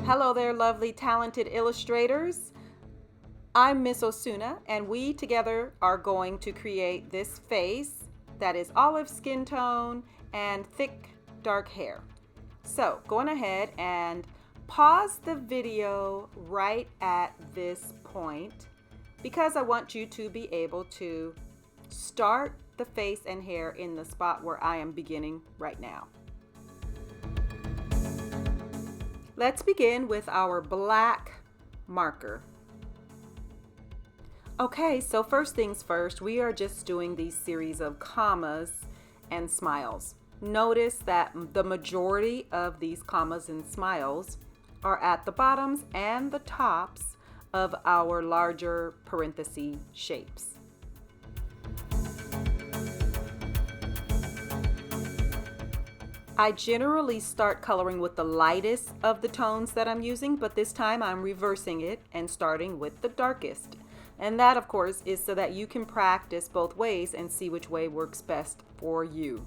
Hello there, lovely, talented illustrators. I'm Miss Osuna, and we together are going to create this face that is olive skin tone and thick, dark hair. So, going ahead and pause the video right at this point because I want you to be able to start the face and hair in the spot where I am beginning right now. Let's begin with our black marker. Okay, so first things first, we are just doing these series of commas and smiles. Notice that the majority of these commas and smiles are at the bottoms and the tops of our larger parenthesis shapes. I generally start coloring with the lightest of the tones that I'm using, but this time I'm reversing it and starting with the darkest. And that, of course, is so that you can practice both ways and see which way works best for you.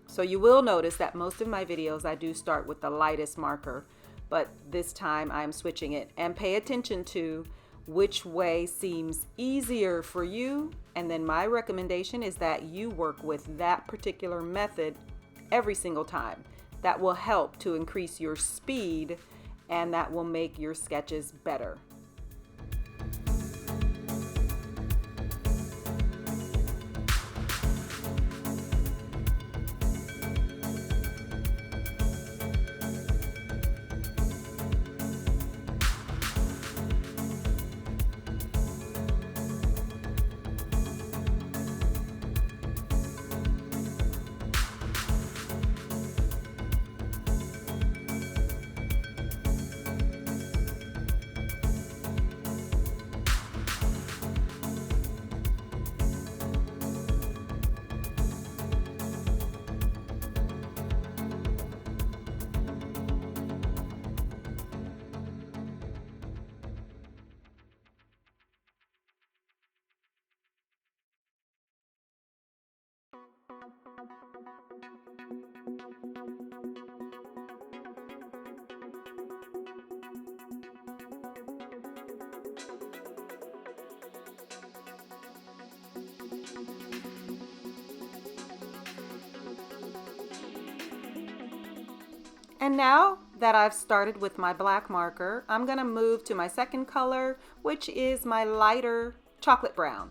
So you will notice that most of my videos I do start with the lightest marker, but this time I'm switching it. And pay attention to which way seems easier for you, and then my recommendation is that you work with that particular method every single time. That will help to increase your speed, and that will make your sketches better. And now that I've started with my black marker, I'm going to move to my second color, which is my lighter chocolate brown.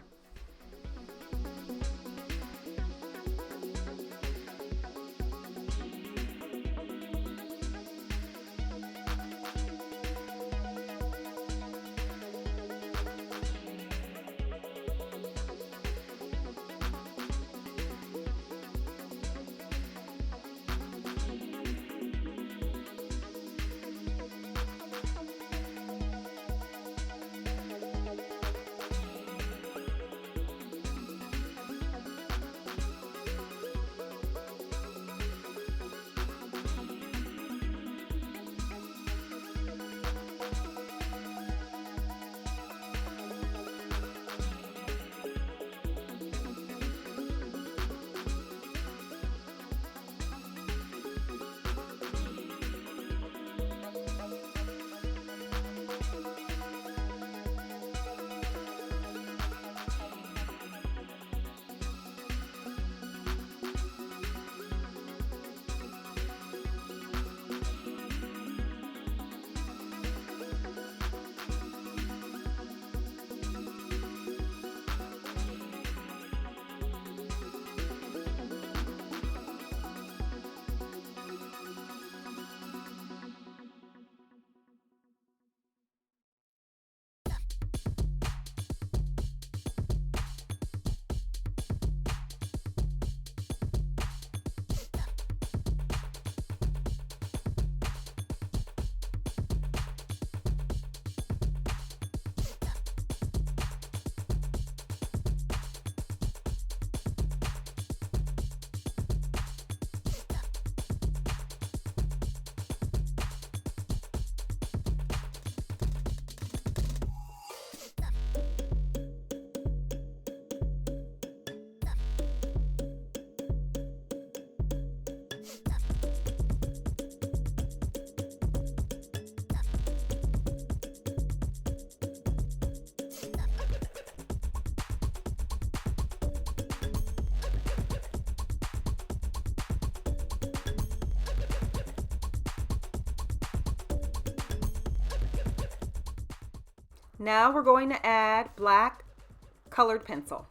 Now we're going to add black colored pencil.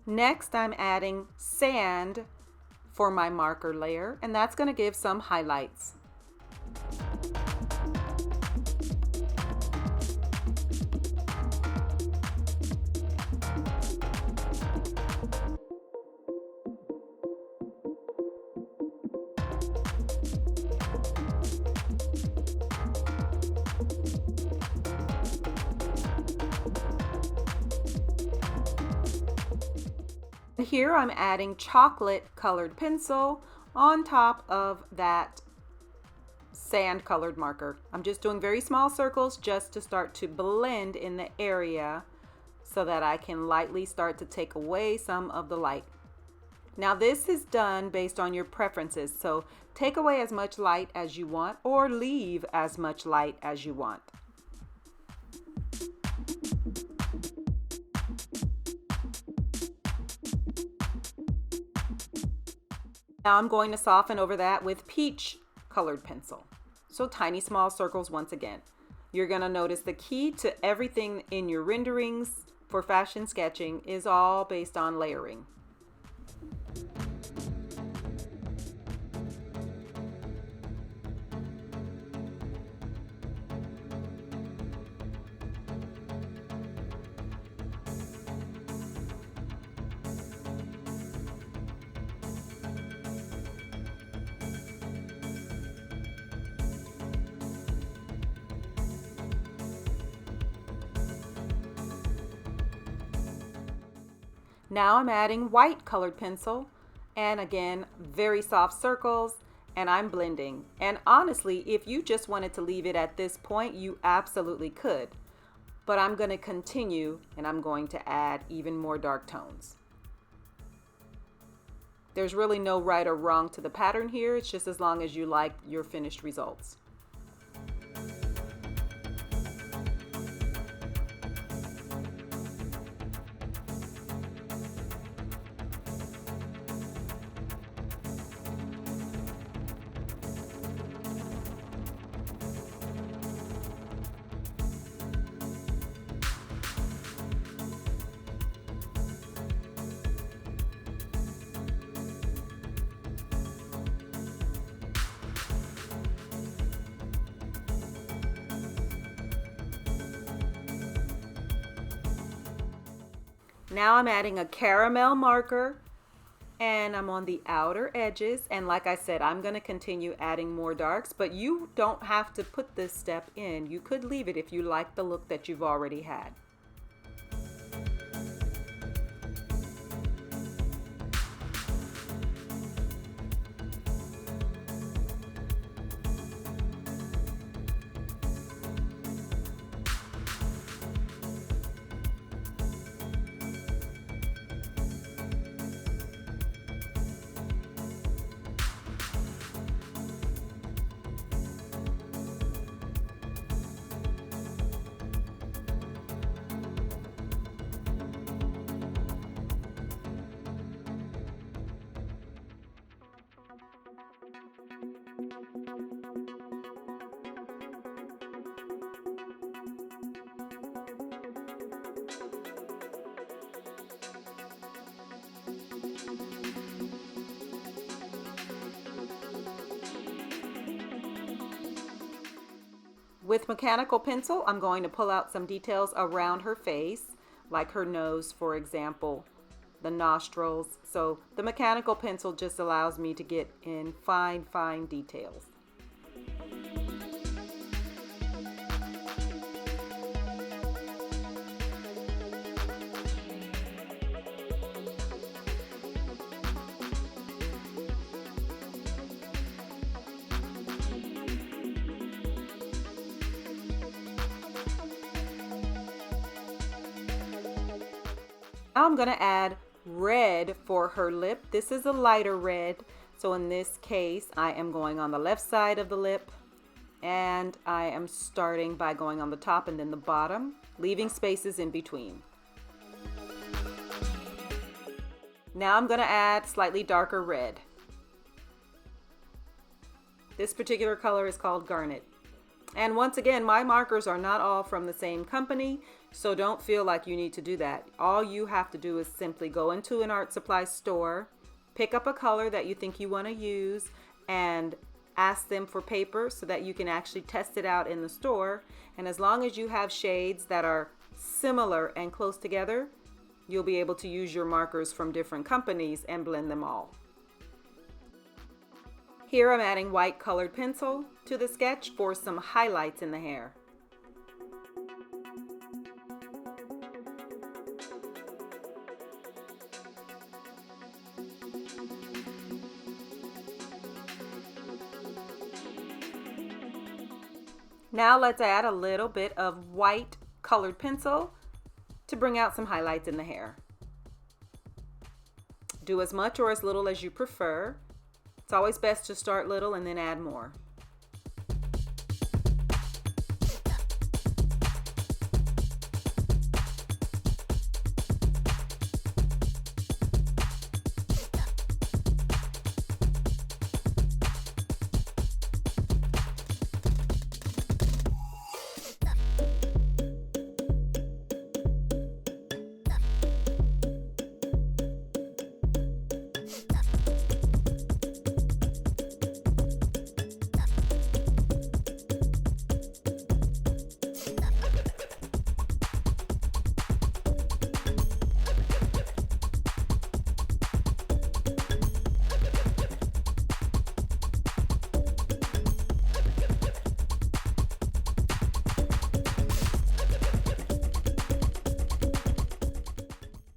Next, I'm adding sand for my marker layer, and that's going to give some highlights. Here I'm adding chocolate colored pencil on top of that sand colored marker. I'm just doing very small circles just to start to blend in the area so that I can lightly start to take away some of the light. Now this is done based on your preferences, so take away as much light as you want or leave as much light as you want. Now I'm going to soften over that with peach colored pencil. So tiny small circles once again. You're going to notice the key to everything in your renderings for fashion sketching is all based on layering. Now I'm adding white colored pencil, and again, very soft circles, and I'm blending. And honestly, if you just wanted to leave it at this point, you absolutely could. But I'm going to continue, and I'm going to add even more dark tones. There's really no right or wrong to the pattern here. It's just as long as you like your finished results. Now I'm adding a caramel marker And I'm on the outer edges, and like I said, I'm going to continue adding more darks, but you don't have to put this step in. You could leave it if you like the look that you've already had. With mechanical pencil, I'm going to pull out some details around her face, like her nose, for example, the nostrils. So the mechanical pencil just allows me to get in fine, fine details. Now I'm going to add red for her lip. This is a lighter red. So in this case, I am going on the left side of the lip, and I am starting by going on the top and then the bottom, leaving spaces in between. Now I'm going to add slightly darker red. This particular color is called Garnet. And once again, my markers are not all from the same company, so don't feel like you need to do that. All you have to do is simply go into an art supply store, pick up a color that you think you want to use, and ask them for paper so that you can actually test it out in the store. And as long as you have shades that are similar and close together, you'll be able to use your markers from different companies and blend them all. Here I'm adding white colored pencil to the sketch for some highlights in the hair. Now let's add a little bit of white colored pencil to bring out some highlights in the hair. Do as much or as little as you prefer. It's always best to start little and then add more.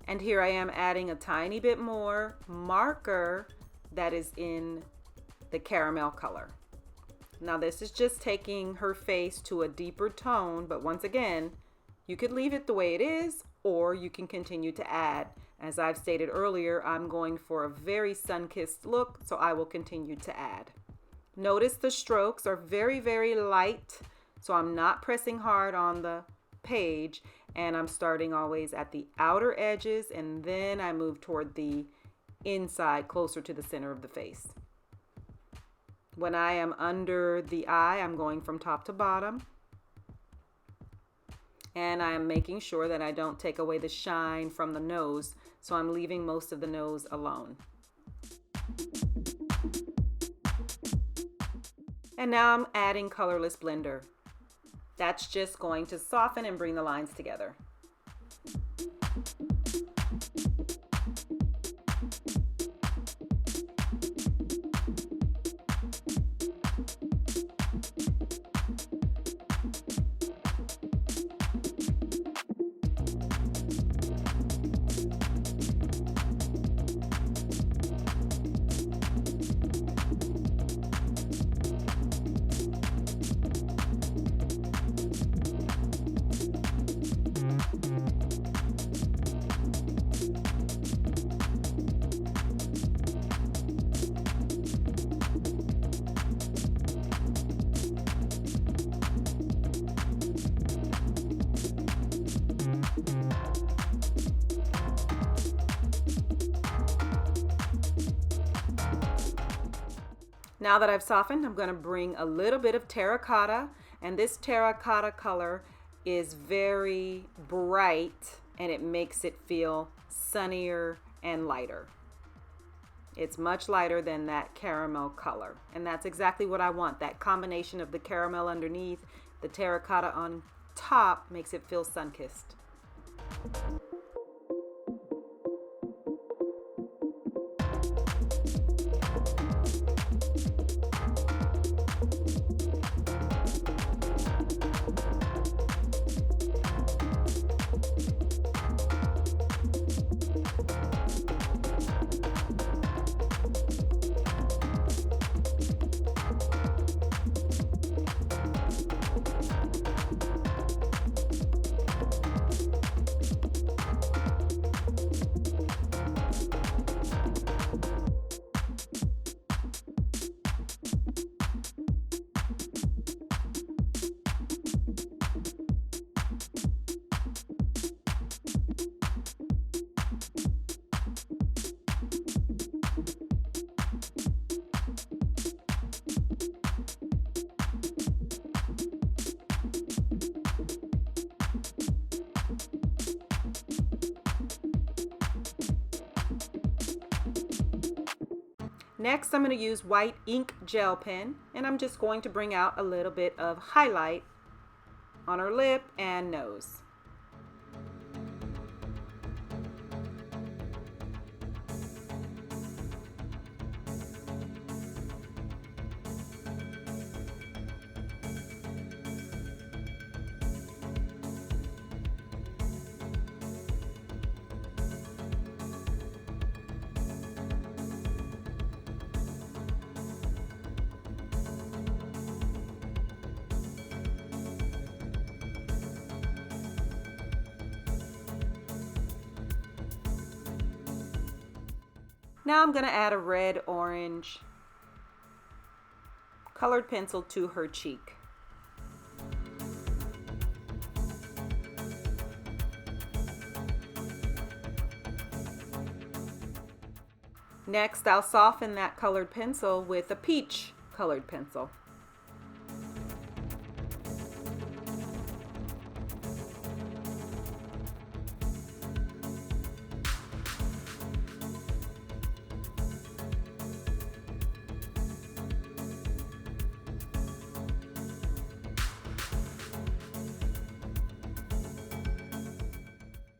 And here I am adding a tiny bit more marker that is in the caramel color. Now this is just taking her face to a deeper tone, but once again, you could leave it the way it is, or you can continue to add. As I've stated earlier, I'm going for a very sun-kissed look, so I will continue to add. Notice the strokes are very, very light, so I'm not pressing hard on the page, and I'm starting always at the outer edges, and then I move toward the inside, closer to the center of the face. When I am under the eye, I'm going from top to bottom, and I'm making sure that I don't take away the shine from the nose, so I'm leaving most of the nose alone. And now I'm adding colorless blender. That's just going to soften and bring the lines together. Now that I've softened, I'm going to bring a little bit of terracotta, and this terracotta color is very bright and it makes it feel sunnier and lighter. It's much lighter than that caramel color, and that's exactly what I want. That combination of the caramel underneath, the terracotta on top makes it feel sun-kissed. Next, I'm going to use white ink gel pen, and I'm just going to bring out a little bit of highlight on her lip and nose. Now I'm going to add a red-orange colored pencil to her cheek. Next, I'll soften that colored pencil with a peach colored pencil.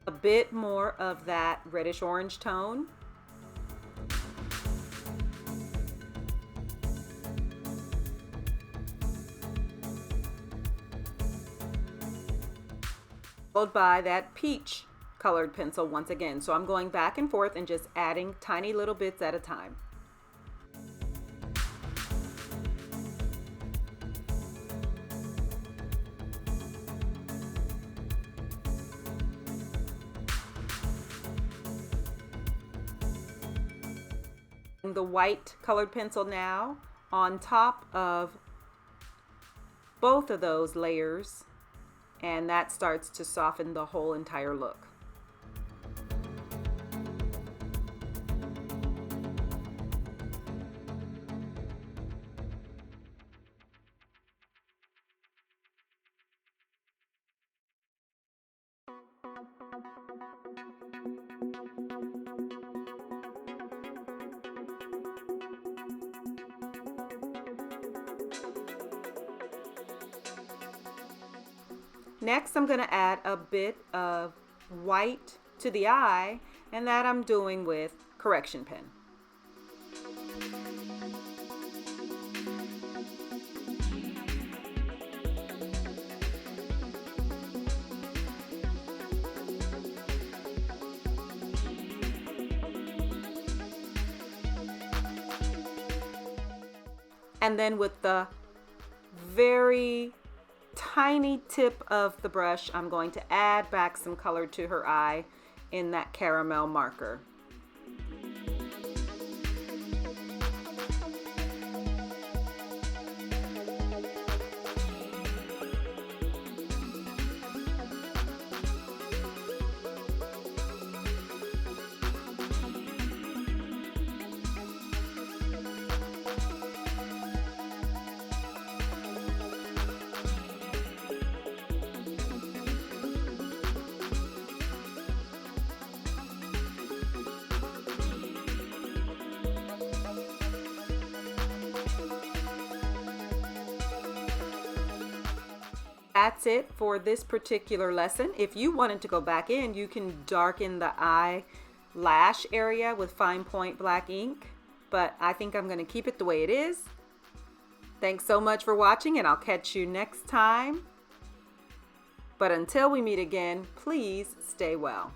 A bit more of that reddish orange tone. Followed by that peach colored pencil once again. So I'm going back and forth and just adding tiny little bits at a time. The white colored pencil now on top of both of those layers, and that starts to soften the whole entire look. Next, I'm going to add a bit of white to the eye, and that I'm doing with correction pen. And then with the very tiny tip of the brush, I'm going to add back some color to her eye in that caramel marker. That's it for this particular lesson. If you wanted to go back in, you can darken the eyelash area with fine point black ink, but I think I'm going to keep it the way it is. Thanks so much for watching, and I'll catch you next time. But until we meet again, please stay well.